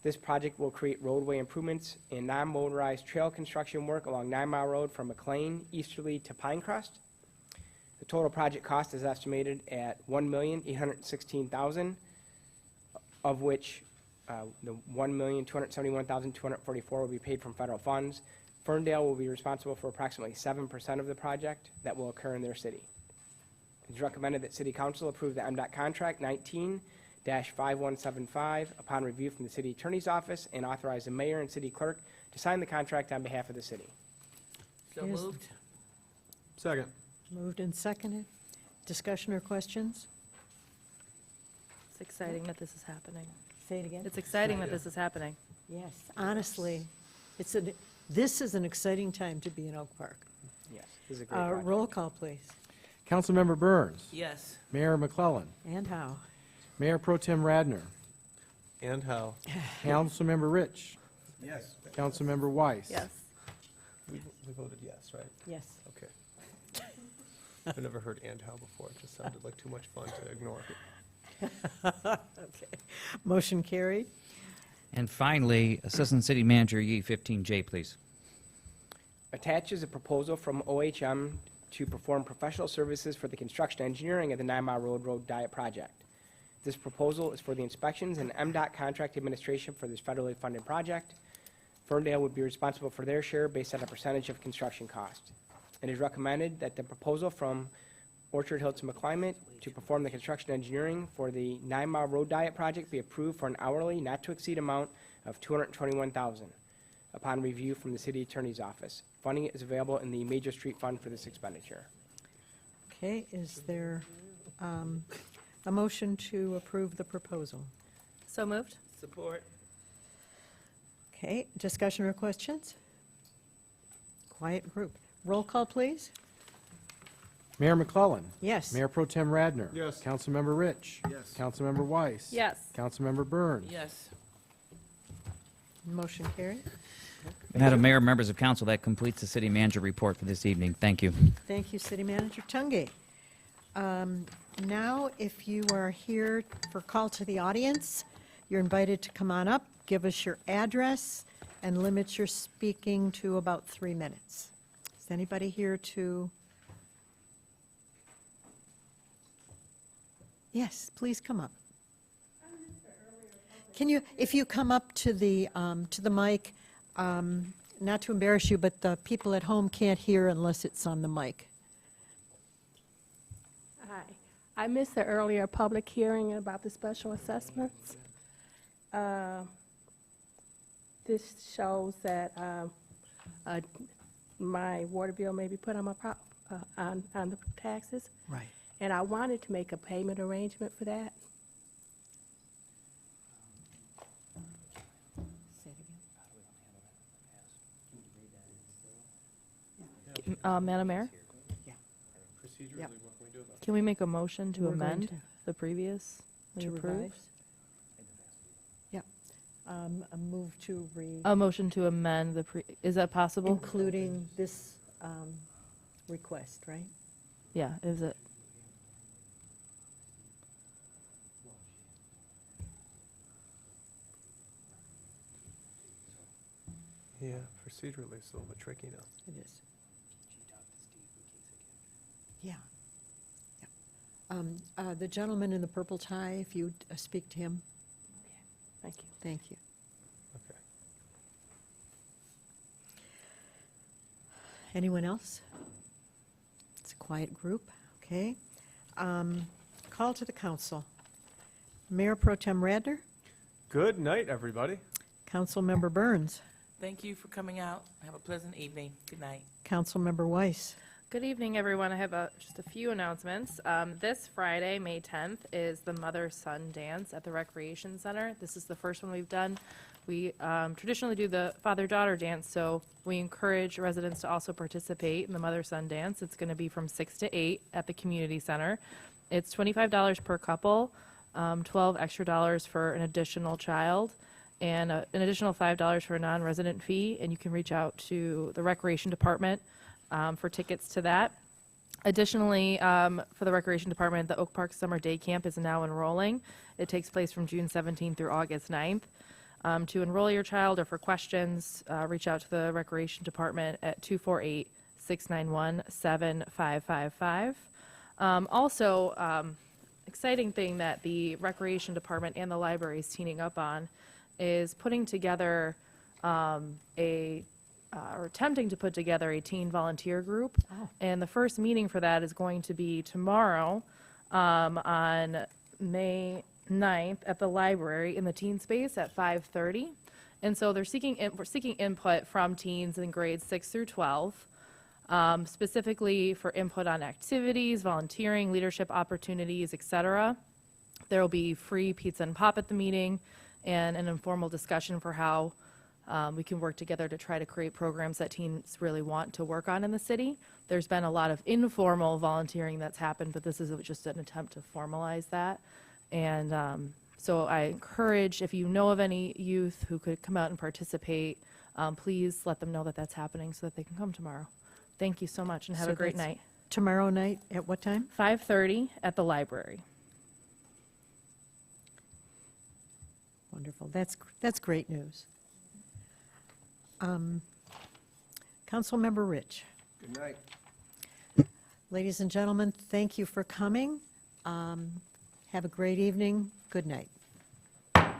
This project will create roadway improvements and non-motorized trail construction work along 9 Mile Road from McLean easterly to Pinecrest. The total project cost is estimated at $1,816,000, of which the $1,271,244 will be paid from federal funds. Ferndale will be responsible for approximately 7% of the project that will occur in their city. It is recommended that City Council approve the MDOT contract 19-5175 upon review from the City Attorney's Office and authorize the mayor and city clerk to sign the contract on behalf of the city. So Yes. moved? Second. Moved and seconded. Discussion or questions? It's exciting that this is happening. Say it again. It's exciting that this is happening. Yes, honestly, this is an exciting time to be in Oak Park. Yes, this is a great project. Roll call, please. Councilmember Burns. Yes. Mayor McClellan. And how? Mayor Pro Tem Radner. And how? Councilmember Rich. Yes. Councilmember Weiss. Yes. We voted yes, right? Yes. Okay. I've never heard and how before. It just sounded like too much fun to ignore. Okay. Motion carried. And finally, Assistant City Manager Yi, 15J, please. Attached is a proposal from OHM to perform professional services for the construction engineering of the 9 Mile Road Diet project. This proposal is for the inspections and MDOT contract administration for this federally funded project. Ferndale would be responsible for their share based on a percentage of construction cost. It is recommended that the proposal from Orchard Hilton McClimate to perform the construction engineering for the 9 Mile Road Diet project be approved for an hourly not-to-exceed amount of $221,000 upon review from the city attorney's office. Funding is available in the Major Street Fund for this expenditure. Okay, is there a motion to approve the proposal? So moved? Support. Okay, discussion or questions? Quiet group. Roll call, please. Mayor McClellan. Yes. Mayor Pro Tem Radner. Yes. Councilmember Rich. Yes. Councilmember Weiss. Yes. Councilmember Burns. Yes. Motion carried. Madam Mayor, members of council, that completes the city manager report for this evening. Thank you. Thank you, City Manager Tungay. Now, if you are here for call to the audience, you're invited to come on up, give us your address, and limit your speaking to about 3 minutes. Is anybody here to? Yes, please come up. Can you, if you come up to the mic, not to embarrass you, but the people at home can't hear unless it's on the mic. Hi. I missed the earlier public hearing about the special assessments. This shows that my water bill may be put on my on the taxes, Right. and I wanted to make a payment arrangement for that. Madam Mayor, Procedurally, Yep. what can we do about it? can we make a motion to We're going amend to- the previous To approved? revise? Yeah. A move to A motion to amend the is that possible? including this request, right? Yeah, is it? Yeah, procedurally, it's a little bit tricky now. It is. Yeah. Yeah. The gentleman in the purple tie, if you speak to him. Thank you. Thank you. Okay. Anyone else? It's a quiet group, okay. Call to the council. Mayor Pro Tem Radner, Good night, everybody. Councilmember Burns, Thank you for coming out. Have a pleasant evening. Good night. Councilmember Weiss. Good evening, everyone. I have just a few announcements. This Friday, May 10th, is the Mother-Son Dance at the Recreation Center. This is the first one we've done. We traditionally do the father-daughter dance, so we encourage residents to also participate in the Mother-Son Dance. It's going to be from 6 to 8 at the community center. It's $25 per couple, $12 extra for an additional child, and an additional $5 for a non-resident fee, and you can reach out to the Recreation Department for tickets to that. Additionally, for the Recreation Department, the Oak Park Summer Day Camp is now enrolling. It takes place from June 17th through August 9th. To enroll your child or for questions, reach out to the Recreation Department at 248-691-7555. Also, exciting thing that the Recreation Department and the library is teaming up on is putting together or attempting to put together a teen volunteer group. Oh. And the first meeting for that is going to be tomorrow on May 9th at the library in the teen space at 5:30. And so they're we're seeking input from teens in grades 6 through 12, specifically for input on activities, volunteering, leadership opportunities, etc. There will be free pizza and pop at the meeting and an informal discussion for how we can work together to try to create programs that teens really want to work on in the city. There's been a lot of informal volunteering that's happened, but this is just an attempt to formalize that. And so I encourage, if you know of any youth who could come out and participate, please let them know that that's happening so that they can come tomorrow. Thank you so much and have So a great that's night. Tomorrow night, at what time? 5:30 at the library. Wonderful. That's great news. Councilmember Rich. Good night. Ladies and gentlemen, thank you for coming. Have a great evening. Good night. Mayor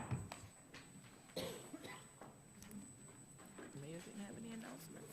didn't have any announcements.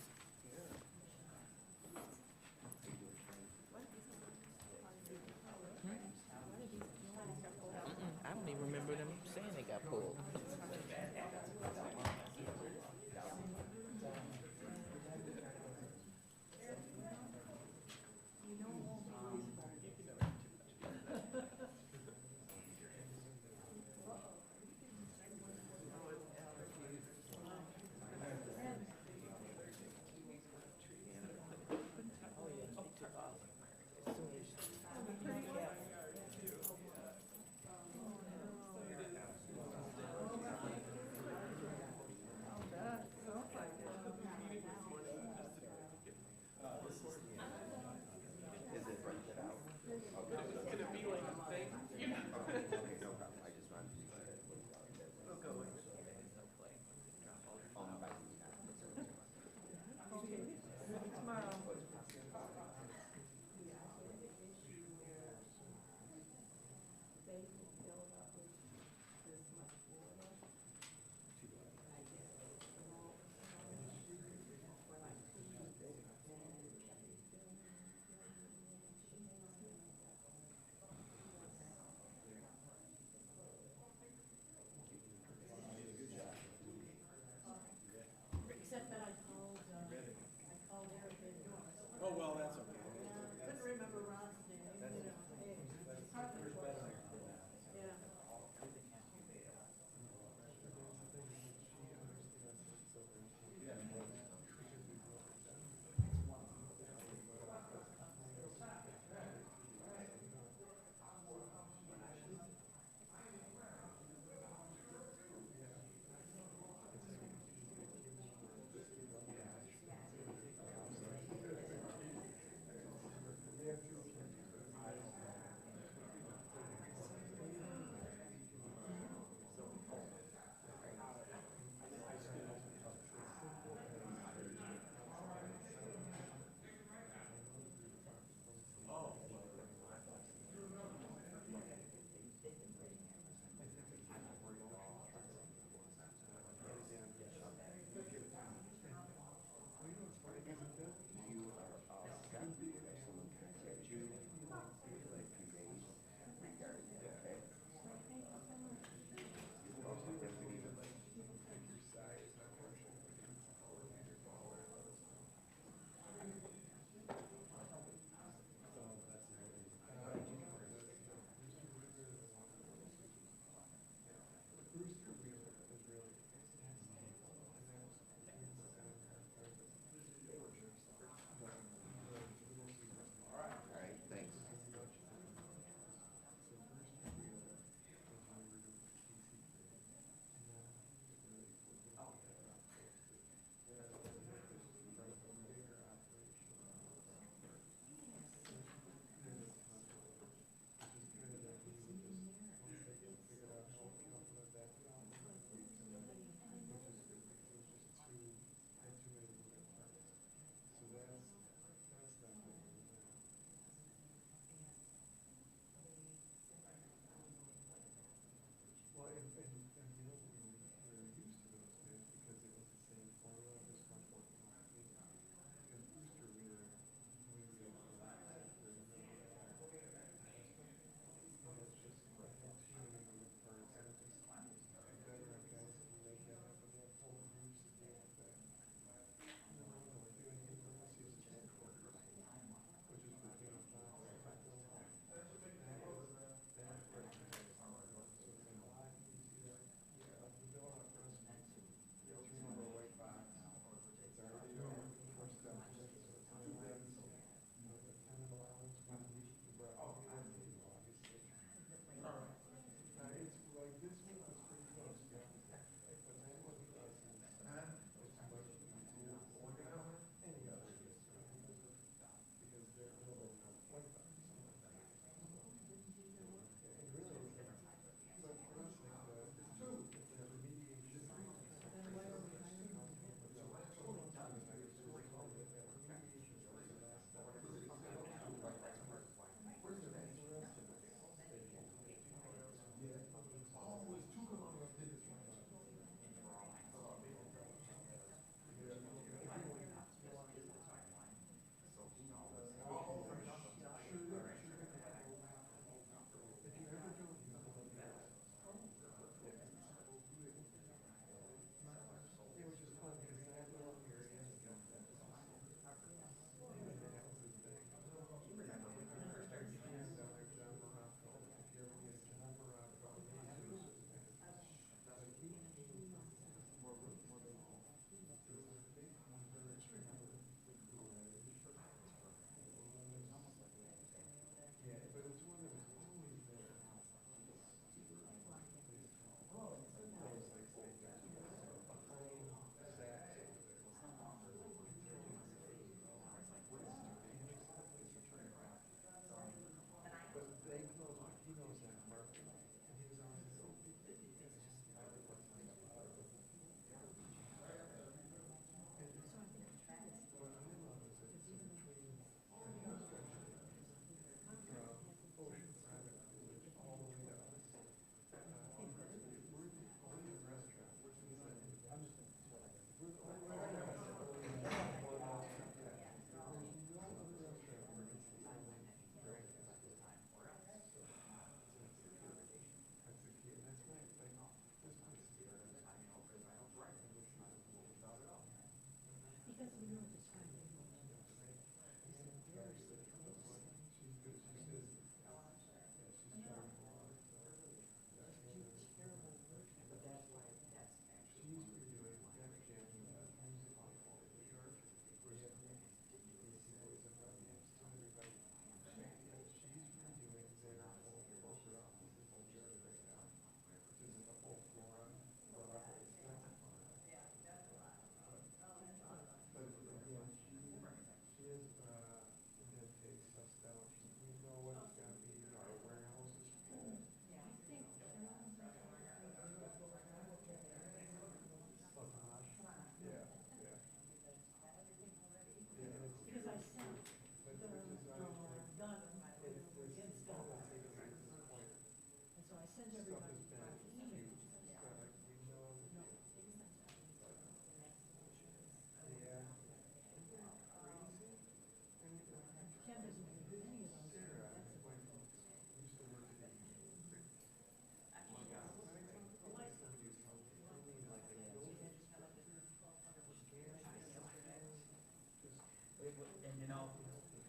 And you know,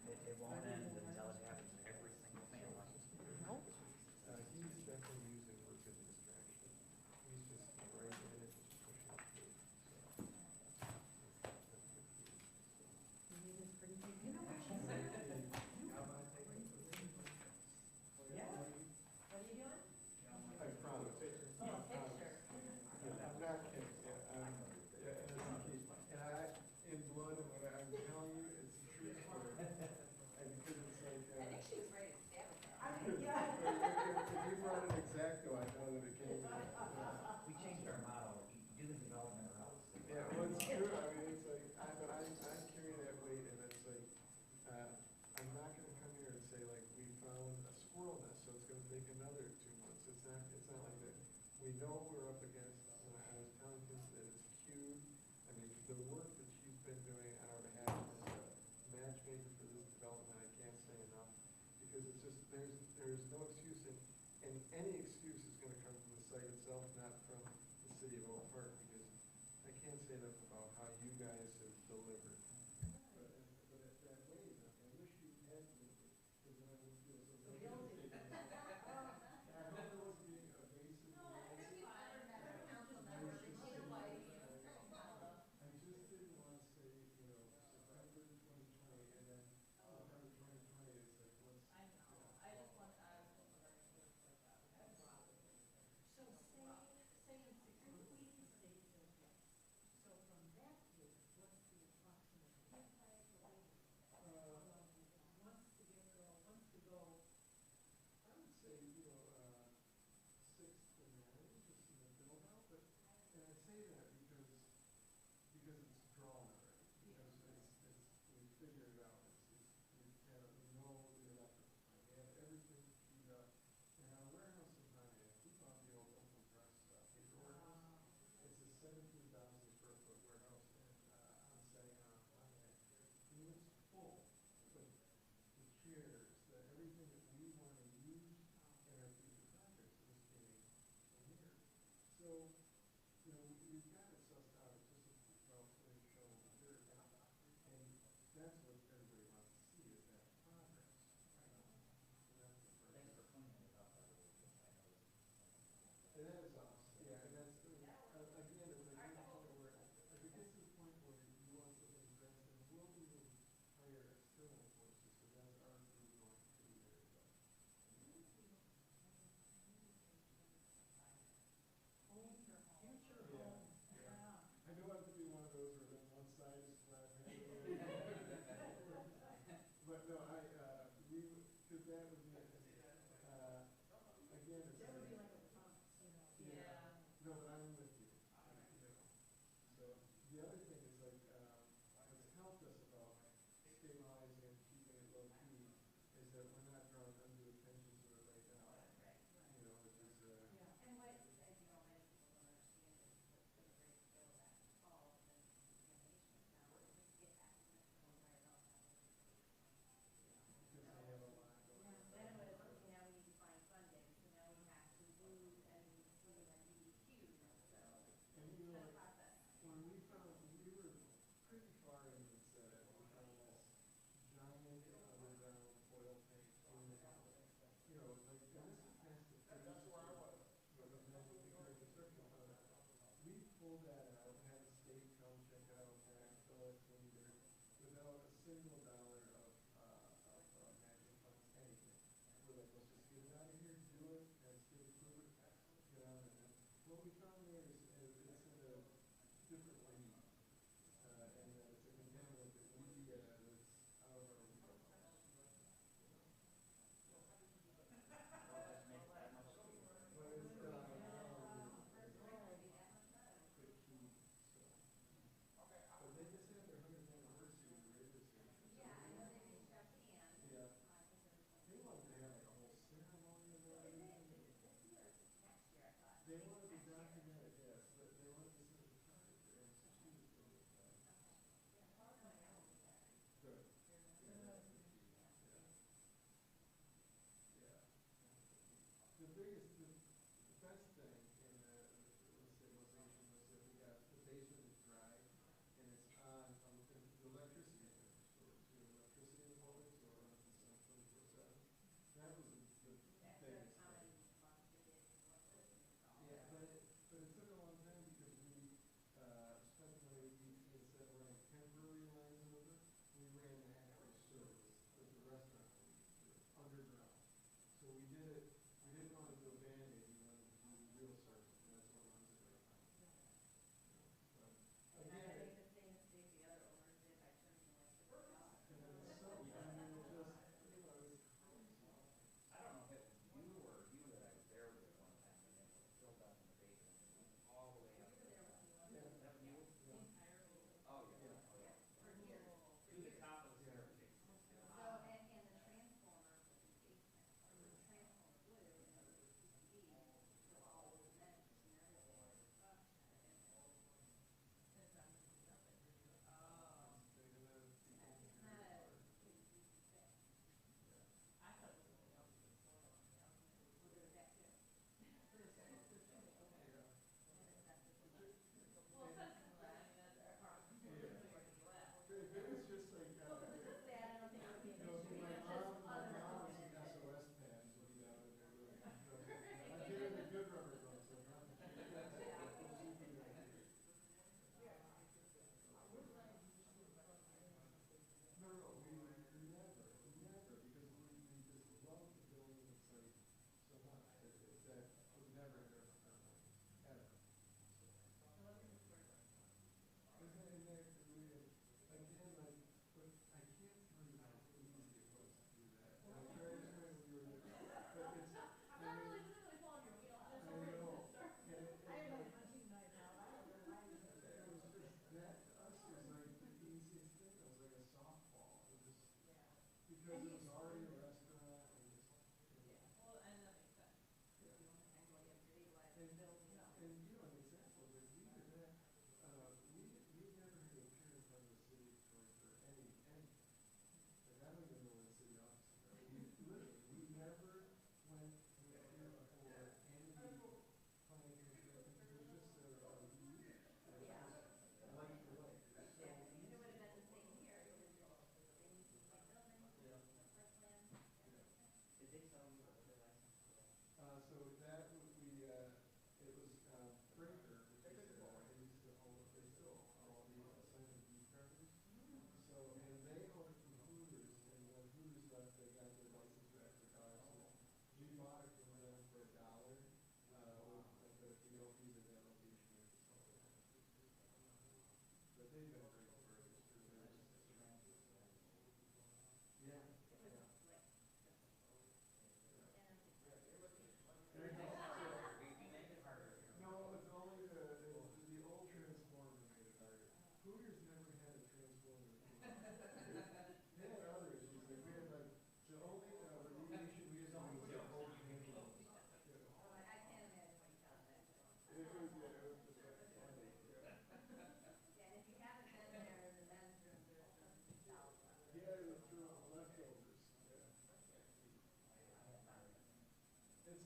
it won't end until it happens to every single family. He's definitely using work as a distraction. He's just right in it, just pushing it through. I promise. I'm not kidding. And I, in blood, and what I'm telling you, it's a true story. Because it's like. I think she was ready to stab it. If you brought an Exacto, I know that it came. We changed our model, do the development or else. Yeah, well, it's true. I mean, it's like, but I'm carrying that weight, and it's like, I'm not gonna come here and say like, we found a squirrel nest, so it's gonna take another 2 months. It's not like that. We know what we're up against, and I was telling him that it's queued. I mean, the work that she's been doing on our behalf as a matchmaker for this development, I can't say enough, because it's just, there's no excuse, and any excuse is gonna come from the site itself, not from the city of Oak Park, because I can't say enough about how you guys have delivered. But that way, I wish you had delivered, because then I would feel so good. I hope it wasn't being evasive. No, I just keep honoring that council member, they need a wife. I just didn't want to say, September 2020, and then September 2020 is like, what's. I know, I just want, I was hoping they're going to do it like that. So say in 6 weeks, so from that date, what's the approximate impact or once the get-go, once the go? I would say, 6 to 9, just in the build out, but, and I say that because it's drawn already, because we figured it out, we know the electrical plan, we have everything queued up, and our warehouse is not in, we bought the old open press paper warehouse. It's a 17,000 square foot warehouse on Saginaw Plaza. And it's full, the chairs, everything that we want to use in our future projects is getting here. So, we've got it sussed out, it's just about putting a shovel in dirt. And that's what everybody wants to see, is that progress. And that's the first. Thanks for cleaning it up. And that is us, yeah, and that's, again, it's like, where, if it gets to the point where you want something addressed, then we'll even hire external forces, so that's our group going to do there, but. Future home. Yeah. I do have to be one of those where then one side is flat. But no, because that would be, again, it's. That would be like a pump, Yeah. No, but I'm with you. So the other thing is like, what's helped us about stabilizing and keeping it low key is that we're not drawing undue attention to it right now. Which is. And what, as you know, many people don't understand is the great skill that falls and contamination now, just get that where it all happens. Because they have a lot going on. Then it was, now we need to find funding, so now we have to move and see like EDQ, so. And it's a process. When we were pretty far in this, we found this giant underground oil tank in the house. Like, and this is past the. That's where I was. We pulled that out, had the state come check it out, and fill it cleaner, without a single dollar of matching funds, anything. We're like, let's just get it out of here, do it, and state approve it, get on it. And what we found there is it's in a different league, and it's a contaminant that that's out of our reach. But they just had their 100th anniversary later this year.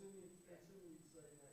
Continue saying that.